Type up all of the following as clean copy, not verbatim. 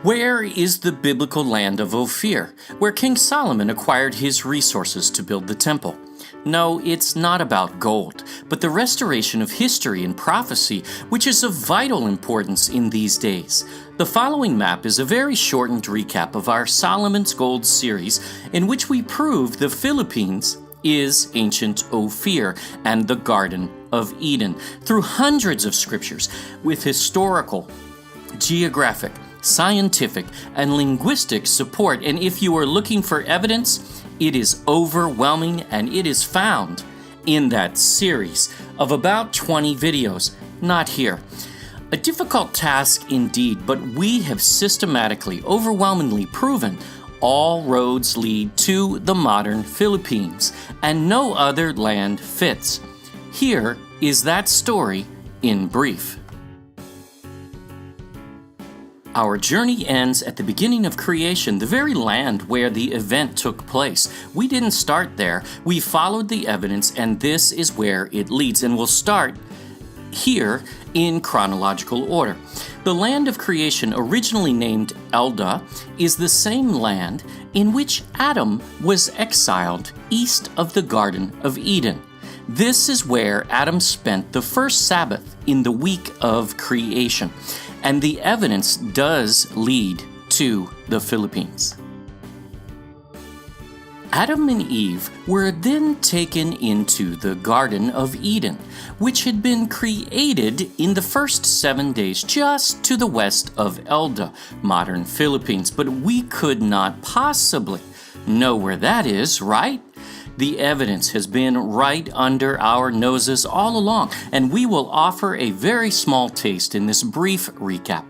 Where is the biblical land of Ophir, where King Solomon acquired his resources to build the temple? No, it's not about gold, but the restoration of history and prophecy, which is of vital importance in these days. The following map is a very shortened recap of our Solomon's Gold series, in which we prove the Philippines is ancient Ophir and the Garden of Eden through hundreds of scriptures with historical, geographic, scientific, and linguistic support. And if you are looking for evidence, it is overwhelming, and it is found in that series of about 20 videos, not here. A difficult task indeed, but we have systematically, overwhelmingly proven all roads lead to the modern Philippines, and no other land fits. Here is that story in brief. Our journey ends at the beginning of creation, the very land where the event took place. We didn't start there. We followed the evidence, and this is where it leads. And we'll start here in chronological order. The land of creation, originally named Elda, is the same land in which Adam was exiled east of the Garden of Eden. This is where Adam spent the first Sabbath in the week of creation. And the evidence does lead to the Philippines. Adam and Eve were then taken into the Garden of Eden, which had been created in the first 7 days just to the west of Elda, modern Philippines. But we could not possibly know where that is, right? The evidence has been right under our noses all along, and we will offer a very small taste in this brief recap.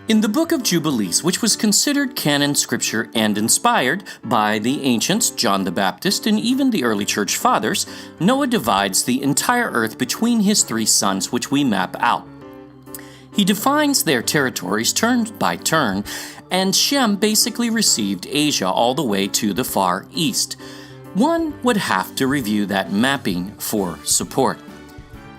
In the book of Jubilees, which was considered canon scripture and inspired by the ancients, John the Baptist, and even the early church fathers, Noah divides the entire earth between his 3 sons, which we map out. He defines their territories turn by turn, and Shem basically received Asia all the way to the far east. One would have to review that mapping for support.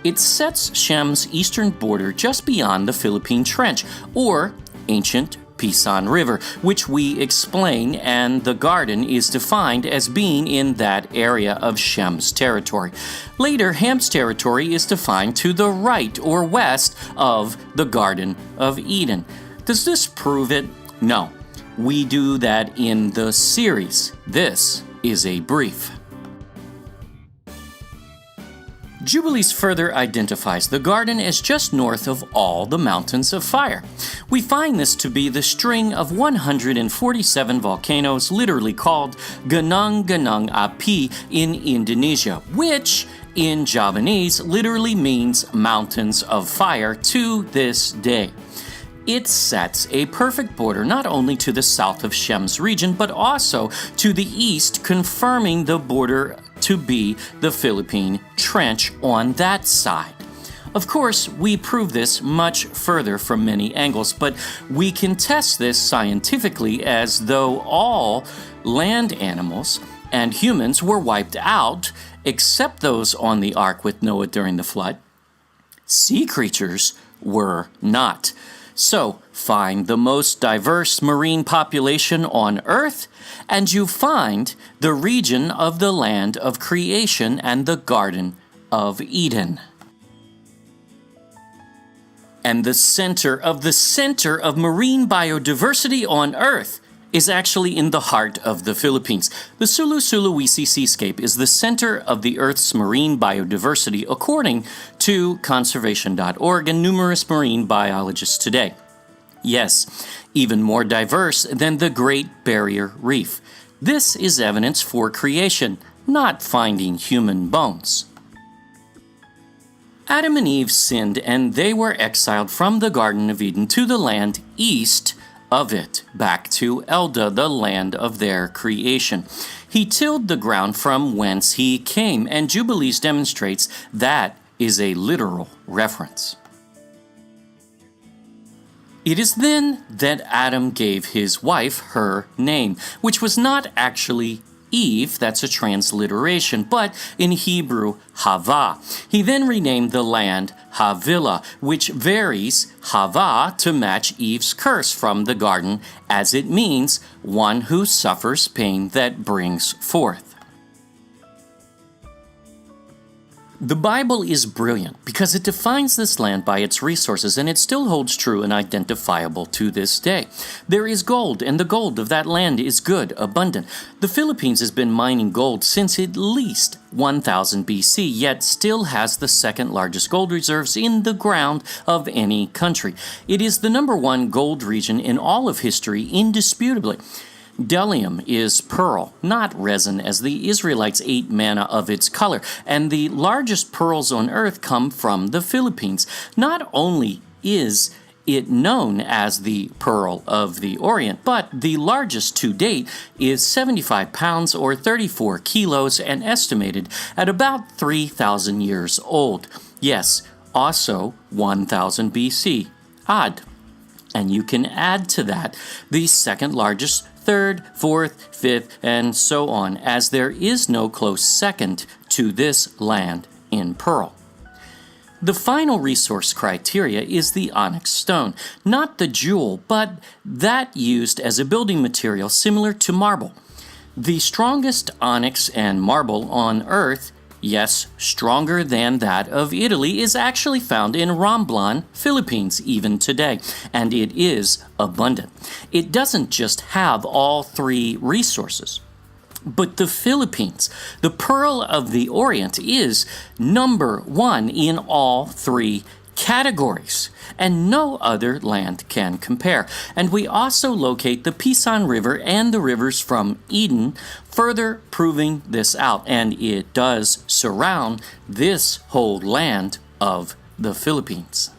It sets Shem's eastern border just beyond the Philippine Trench, or ancient Pisan River, which we explain, and the garden is defined as being in that area of Shem's territory. Later, Ham's territory is defined to the right or west of the Garden of Eden. Does this prove it? No. We do that in the series. This is a brief. Jubilees further identifies the garden as just north of all the mountains of fire. We find this to be the string of 147 volcanoes, literally called Gunung Gunung Api in Indonesia, which in Javanese literally means mountains of fire to this day. It sets a perfect border not only to the south of Shem's region, but also to the east, confirming the border to be the Philippine Trench on that side. Of course, we prove this much further from many angles, but we can test this scientifically as though all land animals and humans were wiped out, except those on the ark with Noah during the flood. Sea creatures were not. So, find the most diverse marine population on Earth, and you find the region of the land of creation and the Garden of Eden. And the center of marine biodiversity on Earth is actually in the heart of the Philippines. The Sulu-Sulawesi Seascape is the center of the Earth's marine biodiversity, according to conservation.org and numerous marine biologists today. Yes, even more diverse than the Great Barrier Reef. This is evidence for creation, not finding human bones. Adam and Eve sinned, and they were exiled from the Garden of Eden to the land east of it, back to Elda, the land of their creation. He tilled the ground from whence he came, and Jubilees demonstrates that is a literal reference. It is then that Adam gave his wife her name, which was not actually Eve, that's a transliteration, but in Hebrew, Hava. He then renamed the land Havilah, which varies Hava to match Eve's curse from the garden, as it means one who suffers pain that brings forth. The Bible is brilliant because it defines this land by its resources, and it still holds true and identifiable to this day. There is gold, and the gold of that land is good, abundant. The Philippines has been mining gold since at least 1000 BC, yet still has the second largest gold reserves in the ground of any country. It is the number one gold region in all of history, indisputably. Bdellium is pearl, not resin, as the Israelites ate manna of its color, and the largest pearls on earth come from the Philippines. Not only is it known as the Pearl of the Orient, but the largest to date is 75 pounds or 34 kilos and estimated at about 3,000 years old. Yes, also 1000 BC. Odd. And you can add to that the second largest, third, fourth, fifth, and so on, as there is no close second to this land in pearl. The final resource criteria is the onyx stone, not the jewel, but that used as a building material similar to marble. The strongest onyx and marble on earth, yes, stronger than that of Italy, is actually found in Romblon, Philippines, even today, and it is abundant. It doesn't just have all three resources, but the Philippines, the Pearl of the Orient, is number one in all three categories, and no other land can compare. And we also locate the Pisan River and the rivers from Eden, further proving this out, and it does surround this whole land of the Philippines.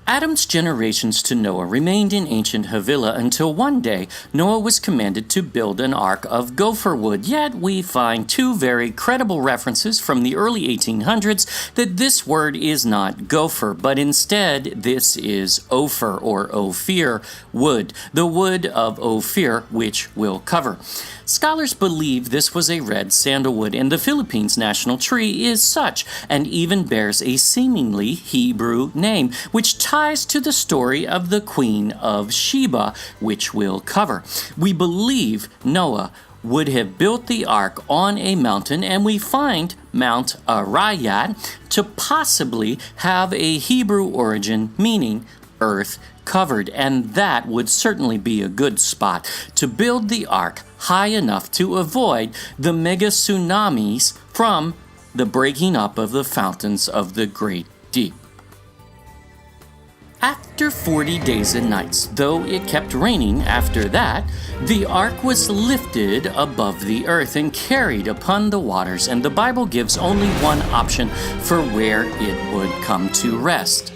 Adam's generations to Noah remained in ancient Havilah until one day Noah was commanded to build an ark of gopher wood, yet we find two very credible references from the early 1800s that this word is not gopher, but instead this is Ophir or Ophir wood, the wood of Ophir, which we'll cover. Scholars believe this was a red sandalwood, and the Philippines' national tree is such, and even bears a seemingly Hebrew name, which ties to the story of the Queen of Sheba, which we'll cover. We believe Noah would have built the ark on a mountain, and we find Mount Arayat to possibly have a Hebrew origin, meaning earth covered, and that would certainly be a good spot to build the ark high enough to avoid the mega tsunamis from the breaking up of the fountains of the great deep. After 40 days and nights, though it kept raining after that, the ark was lifted above the earth and carried upon the waters, and the Bible gives only one option for where it would come to rest.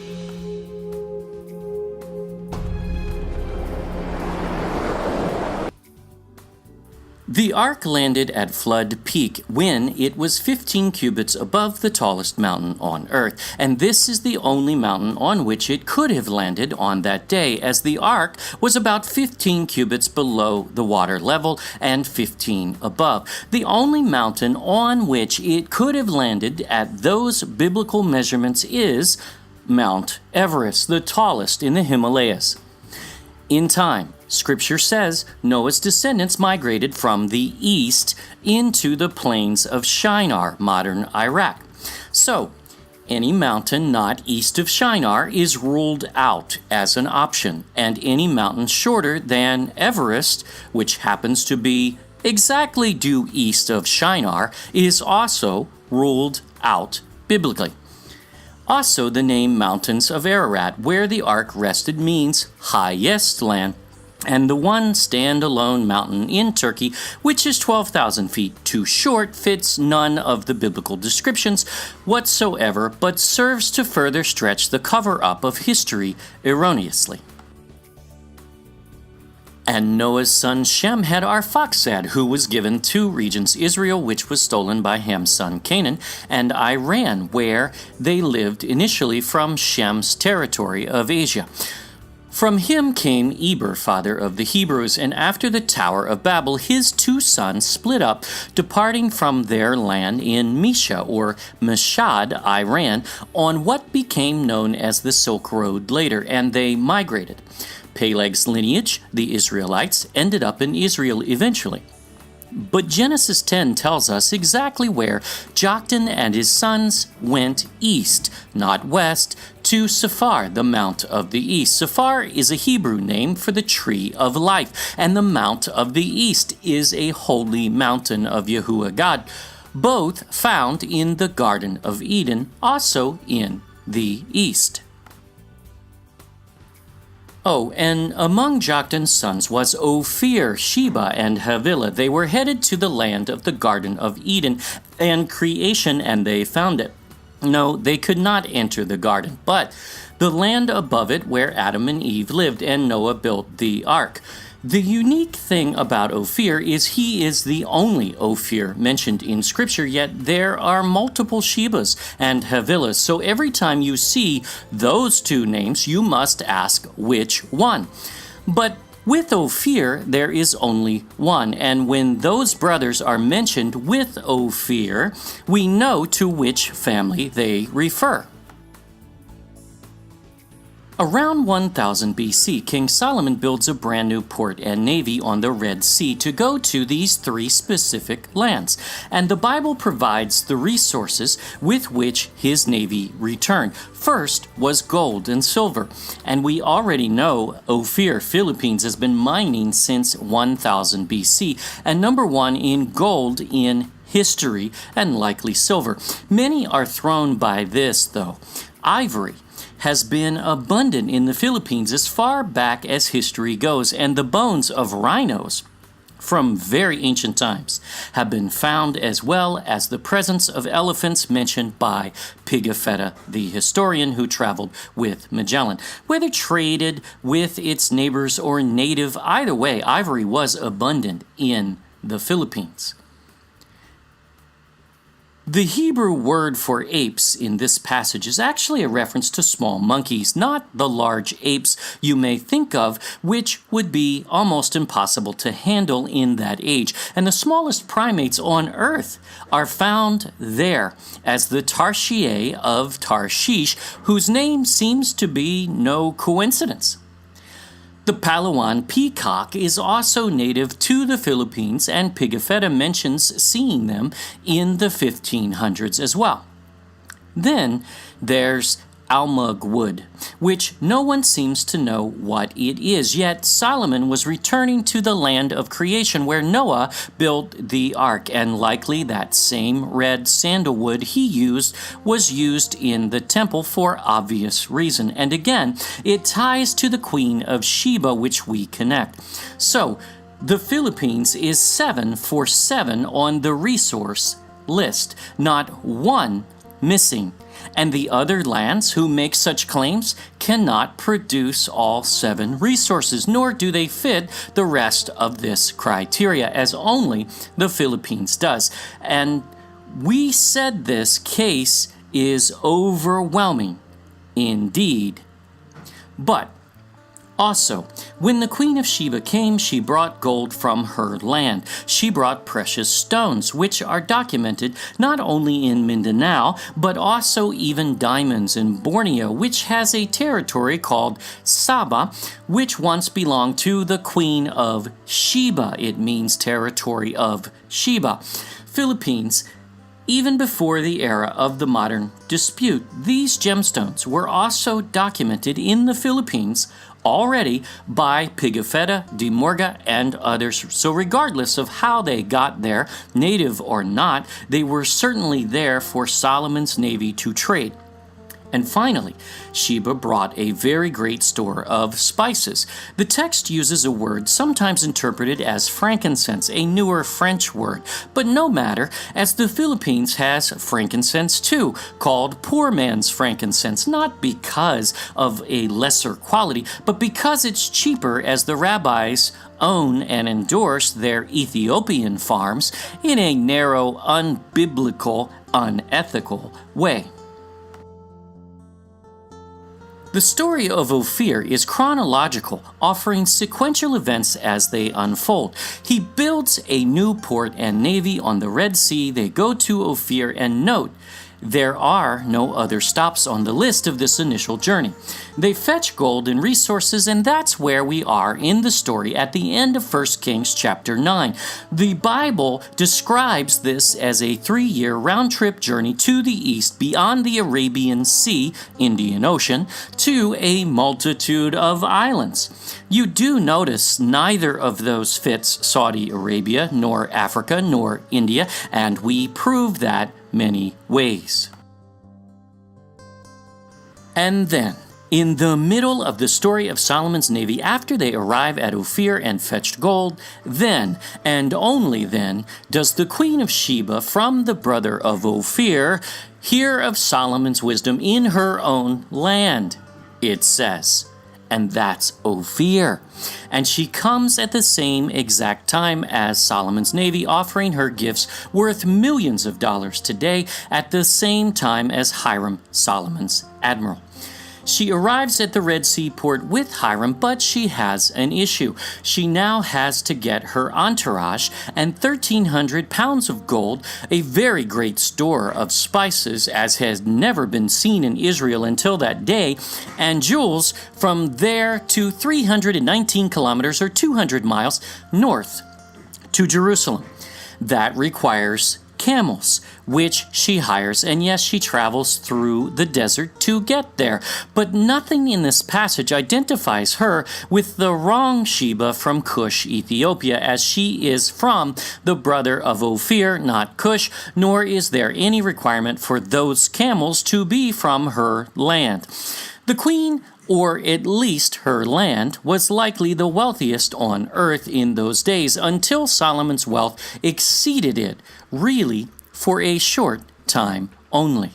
The ark landed at Flood Peak when it was 15 cubits above the tallest mountain on earth, and this is the only mountain on which it could have landed on that day, as the ark was about 15 cubits below the water level and 15 above. The only mountain on which it could have landed at those biblical measurements is Mount Everest, the tallest in the Himalayas. In time, Scripture says Noah's descendants migrated from the east into the plains of Shinar, modern Iraq. So, any mountain not east of Shinar is ruled out as an option, and any mountain shorter than Everest, which happens to be exactly due east of Shinar, is also ruled out biblically. Also, the name Mountains of Ararat, where the ark rested, means highest land, and the one standalone mountain in Turkey, which is 12,000 feet too short, fits none of the biblical descriptions whatsoever, but serves to further stretch the cover-up of history erroneously. And Noah's son Shem had Arphaxad, who was given two regions, Israel, which was stolen by Ham's son Canaan, and Iran, where they lived initially from Shem's territory of Asia. From him came Eber, father of the Hebrews, and after the Tower of Babel, his two sons split up, departing from their land in Mesha, or Mashhad, Iran, on what became known as the Silk Road later, and they migrated. Peleg's lineage, the Israelites, ended up in Israel eventually. But Genesis 10 tells us exactly where Joktan and his sons went east, not west, to Sephar, the Mount of the East. Sephar is a Hebrew name for the Tree of Life, and the Mount of the East is a holy mountain of Yahuwah God, both found in the Garden of Eden, also in the East. Oh, and among Joktan's sons was Ophir, Sheba, and Havilah. They were headed to the land of the Garden of Eden and creation, and they found it. No, they could not enter the garden, but the land above it where Adam and Eve lived, and Noah built the ark. The unique thing about Ophir is he is the only Ophir mentioned in Scripture, yet there are multiple Shebas and Havilahs, so every time you see those two names, you must ask which one. But with Ophir, there is only one, and when those brothers are mentioned with Ophir, we know to which family they refer. Around 1000 BC, King Solomon builds a brand new port and navy on the Red Sea to go to these three specific lands, and the Bible provides the resources with which his navy returned. First was gold and silver, and we already know Ophir, Philippines, has been mining since 1000 BC, and number one in gold in history and likely silver. Many are thrown by this, though. Ivory has been abundant in the Philippines as far back as history goes, and the bones of rhinos from very ancient times have been found, as well as the presence of elephants mentioned by Pigafetta, the historian who traveled with Magellan. Whether traded with its neighbors or native, either way, ivory was abundant in the Philippines. The Hebrew word for apes in this passage is actually a reference to small monkeys, not the large apes you may think of, which would be almost impossible to handle in that age. And the smallest primates on earth are found there, as the Tarsier of Tarshish, whose name seems to be no coincidence. The Palawan peacock is also native to the Philippines, and Pigafetta mentions seeing them in the 1500s as well. Then there's almug wood, which no one seems to know what it is, yet Solomon was returning to the land of creation where Noah built the ark, and likely that same red sandalwood he used was used in the temple for obvious reason. And again, it ties to the Queen of Sheba, which we connect. So, the Philippines is 7 for 7 on the resource list, not one missing. And the other lands who make such claims cannot produce all 7 resources, nor do they fit the rest of this criteria, as only the Philippines does. And we said this case is overwhelming indeed. But also, when the Queen of Sheba came, she brought gold from her land. She brought precious stones, which are documented not only in Mindanao, but also even diamonds in Borneo, which has a territory called Sabah, which once belonged to the Queen of Sheba. It means territory of Sheba. Philippines. Even before the era of the modern dispute, these gemstones were also documented in the Philippines already by Pigafetta, De Morga, and others. So regardless of how they got there, native or not, they were certainly there for Solomon's navy to trade. And finally, Sheba brought a very great store of spices. The text uses a word sometimes interpreted as frankincense, a newer French word. But no matter, as the Philippines has frankincense too, called poor man's frankincense, not because of a lesser quality, but because it's cheaper, as the rabbis own and endorse their Ethiopian farms in a narrow, unbiblical, unethical way. The story of Ophir is chronological, offering sequential events as they unfold. He builds a new port and navy on the Red Sea. They go to Ophir, and note, there are no other stops on the list of this initial journey. They fetch gold and resources, and that's where we are in the story at the end of 1 Kings chapter 9. The Bible describes this as a 3-year round-trip journey to the east beyond the Arabian Sea, Indian Ocean, to a multitude of islands. You do notice neither of those fits Saudi Arabia, nor Africa, nor India, and we prove that many ways. And then, in the middle of the story of Solomon's navy, after they arrive at Ophir and fetched gold, then, and only then, does the Queen of Sheba from the brother of Ophir hear of Solomon's wisdom in her own land, it says. And that's Ophir. And she comes at the same exact time as Solomon's navy, offering her gifts worth millions of dollars today at the same time as Hiram, Solomon's admiral. She arrives at the Red Sea port with Hiram, but she has an issue. She now has to get her entourage and 1,300 pounds of gold, a very great store of spices as has never been seen in Israel until that day, and jewels from there to 319 kilometers or 200 miles north to Jerusalem. That requires camels, which she hires, and yes, she travels through the desert to get there. But nothing in this passage identifies her with the wrong Sheba from Cush, Ethiopia, as she is from the brother of Ophir, not Cush, nor is there any requirement for those camels to be from her land. The queen, or at least her land, was likely the wealthiest on earth in those days until Solomon's wealth exceeded it, really for a short time only.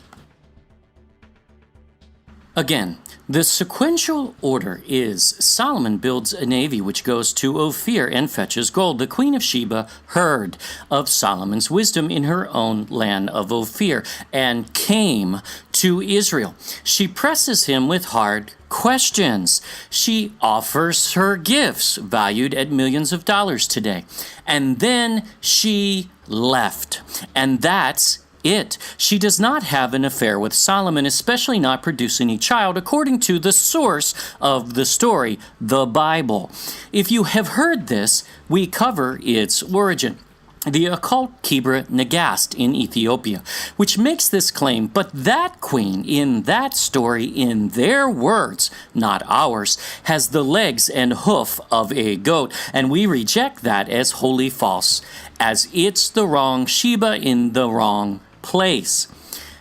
Again, the sequential order is Solomon builds a navy which goes to Ophir and fetches gold. The Queen of Sheba heard of Solomon's wisdom in her own land of Ophir and came to Israel. She presses him with hard questions. She offers her gifts valued at millions of dollars today. And then she left. And that's it. She does not have an affair with Solomon, especially not producing a child, according to the source of the story, the Bible. If you have heard this, we cover its origin. The occult Kibra Nagast in Ethiopia, which makes this claim, but that queen in that story, in their words, not ours, has the legs and hoof of a goat, and we reject that as wholly false, as it's the wrong Sheba in the wrong place.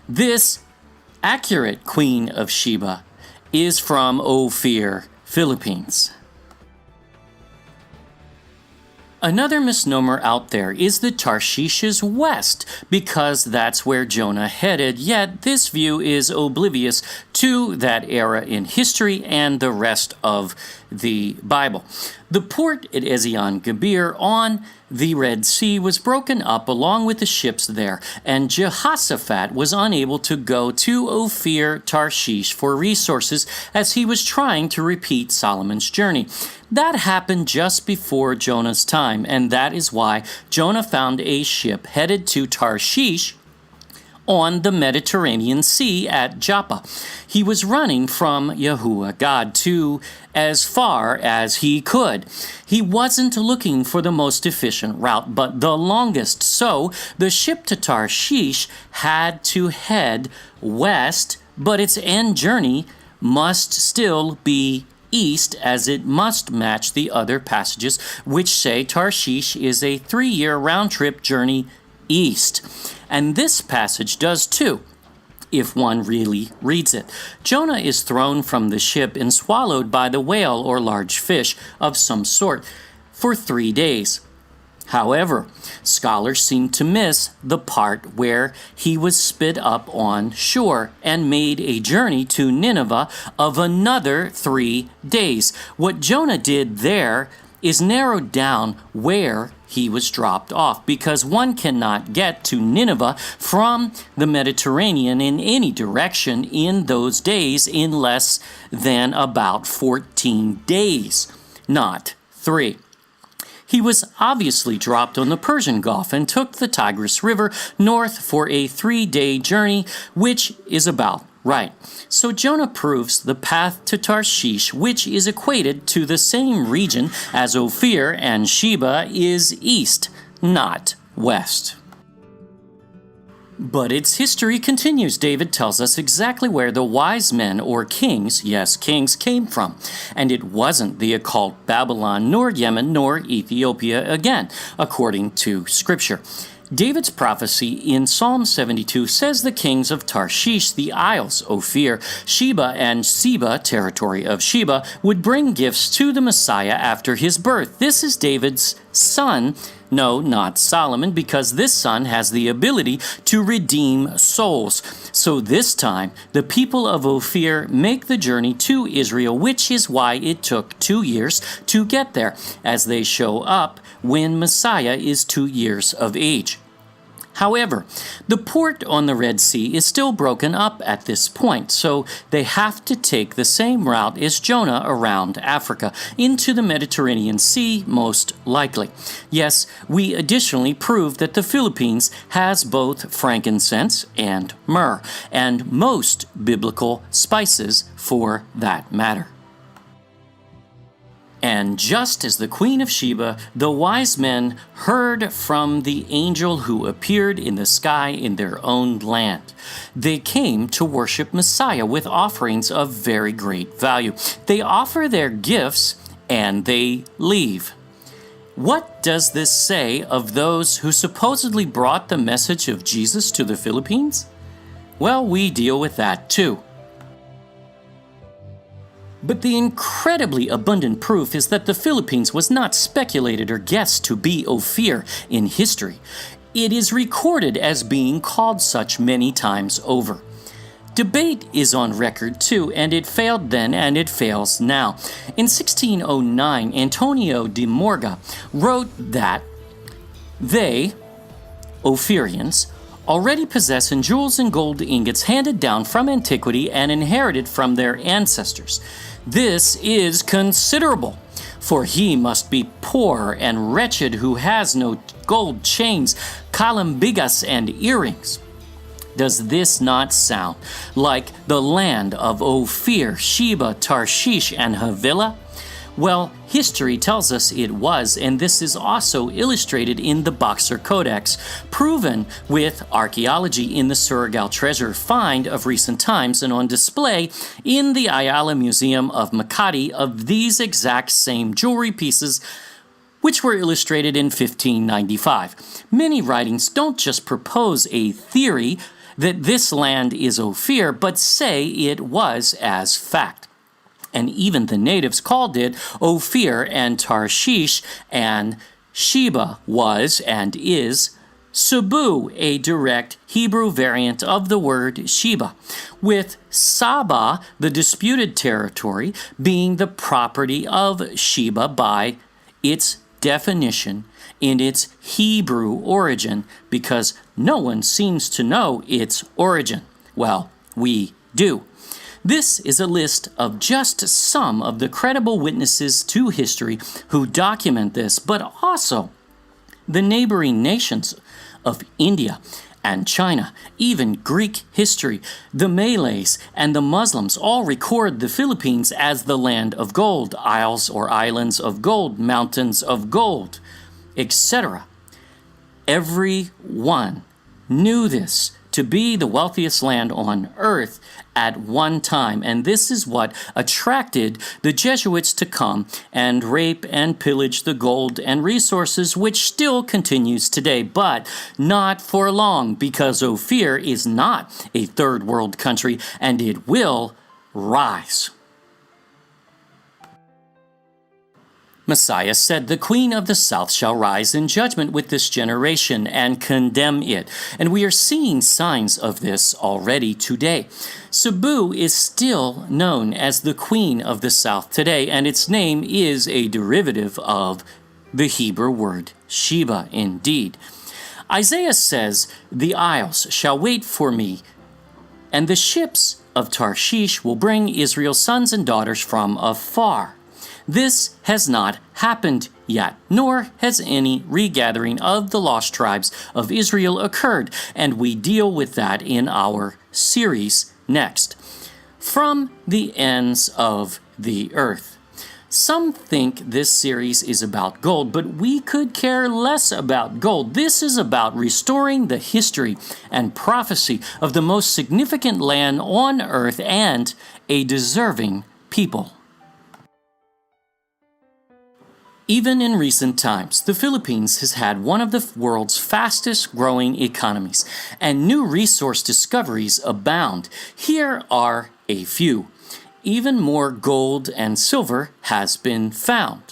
This accurate Queen of Sheba is from Ophir, Philippines. Another misnomer out there is that Tarshish is west, because that's where Jonah headed, yet this view is oblivious to that era in history and the rest of the Bible. The port at Ezion-Geber on the Red Sea was broken up along with the ships there, and Jehoshaphat was unable to go to Ophir, Tarshish for resources as he was trying to repeat Solomon's journey. That happened just before Jonah's time, and that is why Jonah found a ship headed to Tarshish on the Mediterranean Sea at Joppa. He was running from Yahuwah God to as far as he could. He wasn't looking for the most efficient route, but the longest, so the ship to Tarshish had to head west, but its end journey must still be east, as it must match the other passages which say Tarshish is a 3-year round-trip journey east. And this passage does too, if one really reads it. Jonah is thrown from the ship and swallowed by the whale or large fish of some sort for 3 days. However, scholars seem to miss the part where he was spit up on shore and made a journey to Nineveh of another 3 days. What Jonah did there is narrowed down where he was dropped off, because one cannot get to Nineveh from the Mediterranean in any direction in those days in less than about 14 days, not 3. He was obviously dropped on the Persian Gulf and took the Tigris River north for a 3-day journey, which is about right. So Jonah proves the path to Tarshish, which is equated to the same region as Ophir and Sheba, is east, not west. But its history continues. David tells us exactly where the wise men, or kings, yes, kings, came from. And it wasn't the occult Babylon, nor Yemen, nor Ethiopia again, according to Scripture. David's prophecy in Psalm 72 says the kings of Tarshish, the isles, Ophir, Sheba, and Seba, territory of Sheba, would bring gifts to the Messiah after his birth. This is David's son. No, not Solomon, because this son has the ability to redeem souls. So this time, the people of Ophir make the journey to Israel, which is why it took 2 years to get there, as they show up when Messiah is 2 years of age. However, the port on the Red Sea is still broken up at this point, so they have to take the same route as Jonah around Africa, into the Mediterranean Sea most likely. Yes, we additionally prove that the Philippines has both frankincense and myrrh, and most biblical spices for that matter. And just as the Queen of Sheba, the wise men heard from the angel who appeared in the sky in their own land. They came to worship Messiah with offerings of very great value. They offer their gifts and they leave. What does this say of those who supposedly brought the message of Jesus to the Philippines? Well, we deal with that too. But the incredibly abundant proof is that the Philippines was not speculated or guessed to be Ophir in history. It is recorded as being called such many times over. Debate is on record too, and it failed then and it fails now. In 1609, Antonio de Morga wrote that they, Ophirians, already possess in jewels and gold ingots handed down from antiquity and inherited from their ancestors. This is considerable, for he must be poor and wretched who has no gold chains, calambigas, and earrings. Does this not sound like the land of Ophir, Sheba, Tarshish, and Havilah? Well, history tells us it was, and this is also illustrated in the Boxer Codex, proven with archaeology in the Surigao treasure find of recent times and on display in the Ayala Museum of Makati of these exact same jewelry pieces, which were illustrated in 1595. Many writings don't just propose a theory that this land is Ophir, but say it was as fact. And even the natives called it Ophir, and Tarshish and Sheba was and is Cebu, a direct Hebrew variant of the word Sheba, with Saba, the disputed territory, being the property of Sheba by its definition in its Hebrew origin, because no one seems to know its origin. Well, we do. This is a list of just some of the credible witnesses to history who document this, but also the neighboring nations of India and China, even Greek history, the Malays, and the Muslims all record the Philippines as the land of gold, isles or islands of gold, mountains of gold, etc. Everyone knew this to be the wealthiest land on earth at one time, and this is what attracted the Jesuits to come and rape and pillage the gold and resources, which still continues today, but not for long, because Ophir is not a third world country and it will rise. Messiah said, "The queen of the south shall rise in judgment with this generation and condemn it." And we are seeing signs of this already today. Cebu is still known as the queen of the south today, and its name is a derivative of the Hebrew word Sheba indeed. Isaiah says, "The isles shall wait for me, and the ships of Tarshish will bring Israel's sons and daughters from afar." This has not happened yet, nor has any regathering of the lost tribes of Israel occurred, and we deal with that in our series next. From the ends of the earth. Some think this series is about gold, but we could care less about gold. This is about restoring the history and prophecy of the most significant land on earth and a deserving people. Even in recent times, the Philippines has had one of the world's fastest growing economies, and new resource discoveries abound. Here are a few. Even more gold and silver has been found.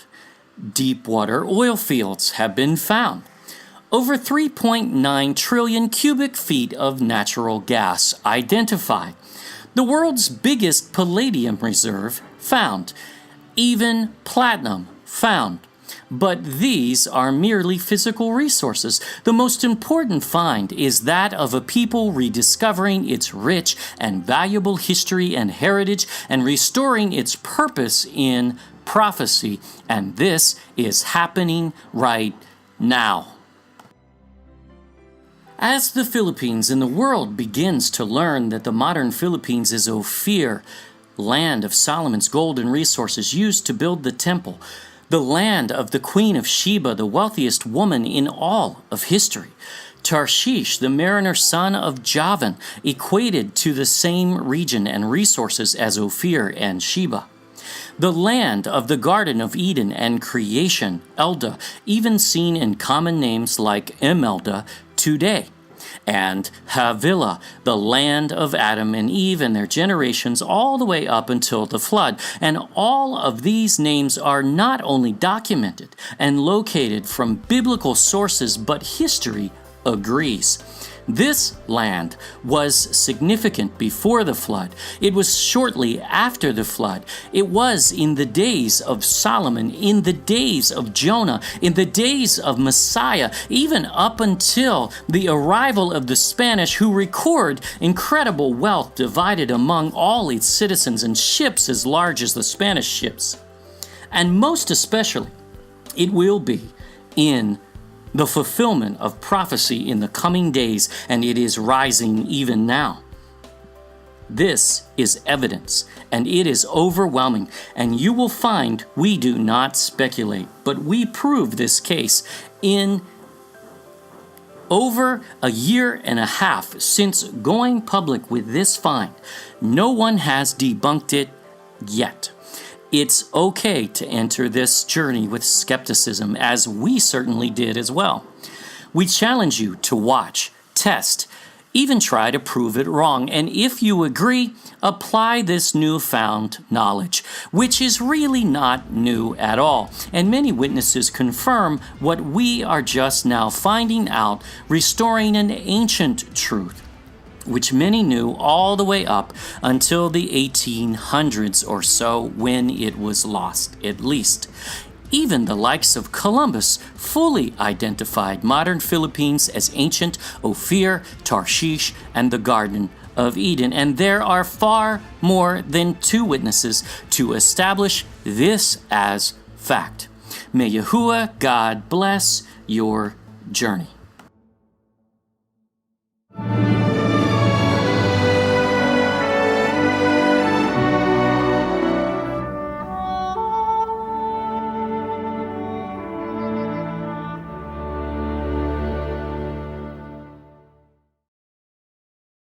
Deepwater oil fields have been found. Over 3.9 trillion cubic feet of natural gas identified. The world's biggest palladium reserve found. Even platinum found. But these are merely physical resources. The most important find is that of a people rediscovering its rich and valuable history and heritage and restoring its purpose in prophecy. And this is happening right now. As the Philippines and the world begins to learn that the modern Philippines is Ophir, land of Solomon's gold and resources used to build the temple, the land of the Queen of Sheba, the wealthiest woman in all of history. Tarshish, the mariner son of Javan, equated to the same region and resources as Ophir and Sheba. The land of the Garden of Eden and creation, Elda, even seen in common names like Imelda today. And Havilah, the land of Adam and Eve and their generations all the way up until the flood. And all of these names are not only documented and located from biblical sources, but history agrees. This land was significant before the flood. It was shortly after the flood. It was in the days of Solomon, in the days of Jonah, in the days of Messiah, even up until the arrival of the Spanish, who record incredible wealth divided among all its citizens and ships as large as the Spanish ships. And most especially, it will be in the fulfillment of prophecy in the coming days, and it is rising even now. This is evidence, and it is overwhelming, and you will find we do not speculate, but we prove this case in over a year and a half since going public with this find. No one has debunked it yet. It's okay to enter this journey with skepticism, as we certainly did as well. We challenge you to watch, test, even try to prove it wrong, and if you agree, apply this newfound knowledge, which is really not new at all. And many witnesses confirm what we are just now finding out, restoring an ancient truth, which many knew all the way up until the 1800s or so, when it was lost, at least. Even the likes of Columbus fully identified modern Philippines as ancient Ophir, Tarshish, and the Garden of Eden. And there are far more than two witnesses to establish this as fact. May Yahuwah God bless your journey.